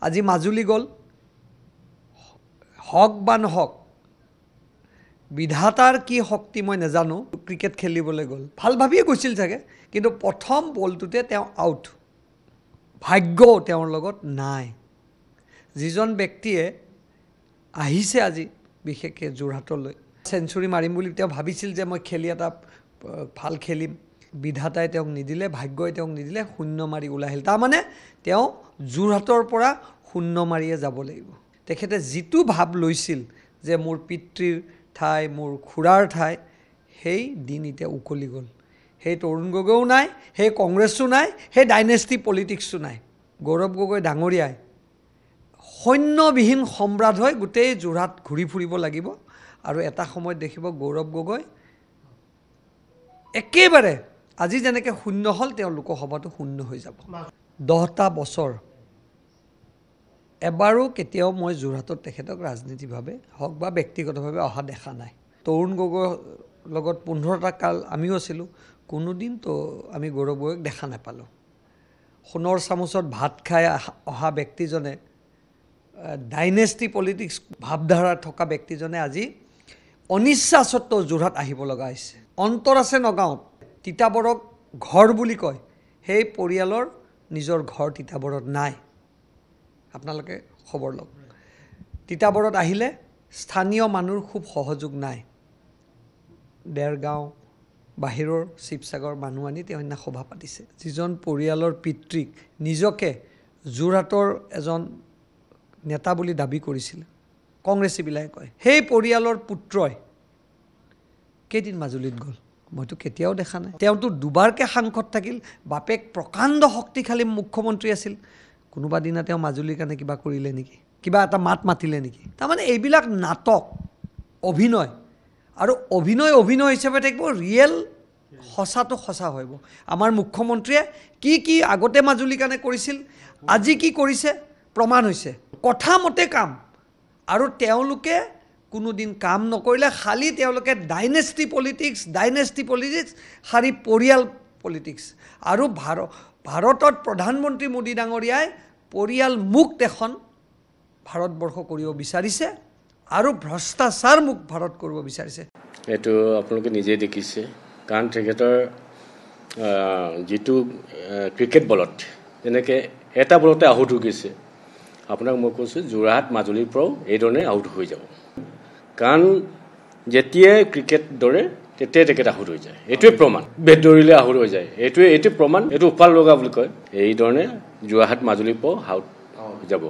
আজি মাজুলী গ'ল, হক বা নহওক, বিধাতাৰ কি শক্তি মই নাজানো, ক্ৰিকেট খেলিবলৈ গ'ল, ভাল ভাবিয়ে গৈছিল চাগে, কিন্তু প্ৰথম বলটোতে তেওঁ আউট। ভাগ্যও তেওঁৰ লগত নাই। যিজন ব্যক্তিয়ে আহিছে আজি বিশেষকৈ যোৰহাটলৈ, চেঞ্চুৰী মাৰিম বুলি তেওঁ ভাবিছিল যে মই খেলি এটা ভাল খেলিম, বিধাতাই তেওঁক নিদিলে, ভাগ্যই তেওঁক নিদিলে, শূন্য মাৰি ওলাই আহিল। তাৰমানে তেওঁ যোৰহাটৰ পৰা শূন্য মাৰিয়ে যাব লাগিব। তেখেতে যিটো ভাৱ লৈছিল যে মোৰ পিতৃৰ ঠাই, মোৰ খুৰাৰ ঠাই, সেই দিন এতিয়া উকলি গ'ল। সেই তৰুণ গগৈও নাই, সেই কংগ্ৰেছো নাই, সেই ডাইনেষ্টি পলিটিক্সো নাই। গৌৰৱ গগৈ ডাঙৰীয়াই সৈন্যবিহীন সম্ৰাট হৈ গোটেই যোৰহাট ঘূৰি ফুৰিব লাগিব। আৰু এটা সময়ত দেখিব গৌৰৱ গগৈ একেবাৰে আজি যেনেকৈ শূন্য হ'ল, তেওঁ লোকসভাটো শূন্য হৈ যাব। 10টা বছৰ এবাৰো কেতিয়াও মই যোৰহাটত তেখেতক ৰাজনীতিভাৱে হওক বা ব্যক্তিগতভাৱে অহা দেখা নাই। তৰুণ গগৈৰ লগত 15টা কাল আমিও আছিলোঁ, কোনোদিন তো আমি গৌৰৱ গগৈক দেখা নাপালোঁ। সোণৰ চামুচত ভাত খাই অহা ব্যক্তিজনে, ডাইনেষ্টি পলিটিক্স ভাৱধাৰা থকা ব্যক্তিজনে আজি অনিচ্ছা সত্ত্বেও যোৰহাট আহিব লগা হৈছে। অন্তৰ আছে নগাঁৱত, তিতাবৰক ঘৰ বুলি কয়, সেই পৰিয়ালৰ নিজৰ ঘৰ তিতাবৰত নাই। আপোনালোকে খবৰ লওক। তিতাবৰত আহিলে স্থানীয় মানুহৰ খুব সহযোগ নাই। দেৰগাঁও বাহিৰৰ শিৱসাগৰ মানুহ আনি তেওঁ সেইদিনা সভা পাতিছে। যিজন পৰিয়ালৰ পিতৃক নিজকে যোৰহাটৰ এজন নেতা বুলি দাবী কৰিছিল, কংগ্ৰেছীবিলাকে কয়, সেই পৰিয়ালৰ পুত্ৰই কেইদিন মাজুলীত গ'ল? মইতো কেতিয়াও দেখা নাই। তেওঁতো দুবাৰকৈ সাংসদ থাকিল, বাপেক প্ৰকাণ্ড শক্তিশালী মুখ্যমন্ত্ৰী আছিল। কোনোবা দিনা তেওঁ মাজুলীৰ কাৰণে কিবা কৰিলে নেকি? কিবা এটা মাতিলে নেকি? তাৰমানে এইবিলাক নাটক, অভিনয়। আৰু অভিনয় হিচাপে থাকিব, ৰিয়েল সঁচাটো সঁচা হ'ব। আমাৰ মুখ্যমন্ত্ৰীয়ে কি আগতে মাজুলীৰ কাৰণে কৰিছিল, আজি কি কৰিছে প্ৰমাণ হৈছে। কথা মতে কাম। আৰু তেওঁলোকে কোনোদিন কাম নকৰিলে, খালি তেওঁলোকে ডাইনেষ্টি পলিটিক্স, শাৰী পৰিয়াল পলিটিক্স। আৰু ভাৰতত প্ৰধানমন্ত্ৰী মোদী ডাঙৰীয়াই পৰিয়াল মুক্ত এখন ভাৰতবৰ্ষ কৰিব বিচাৰিছে আৰু ভ্ৰষ্টাচাৰ মুক্ত ভাৰত কৰিব বিচাৰিছে। এইটো আপোনালোকে নিজে দেখিছে, কাৰণ তেখেতৰ যিটো ক্ৰিকেট বলত যেনেকৈ এটা বলতে আউট হৈ গৈছে, আপোনাক মই কৈছোঁ যোৰহাট মাজুলীৰ পৰাও এইধৰণে আউট হৈ যাব। কাৰণ যেতিয়াই ক্ৰিকেট দৌৰে তেতিয়াই তেখেত আউট হৈ যায়। এইটোৱে প্ৰমাণ। বেট দৌৰিলে আউট হৈ যায়, এইটো প্ৰমাণ। এইটো উপাল লগা বুলি কয়। এইধৰণে যোৰহাট মাজুলীৰ পৰাও আউট হৈ যাব।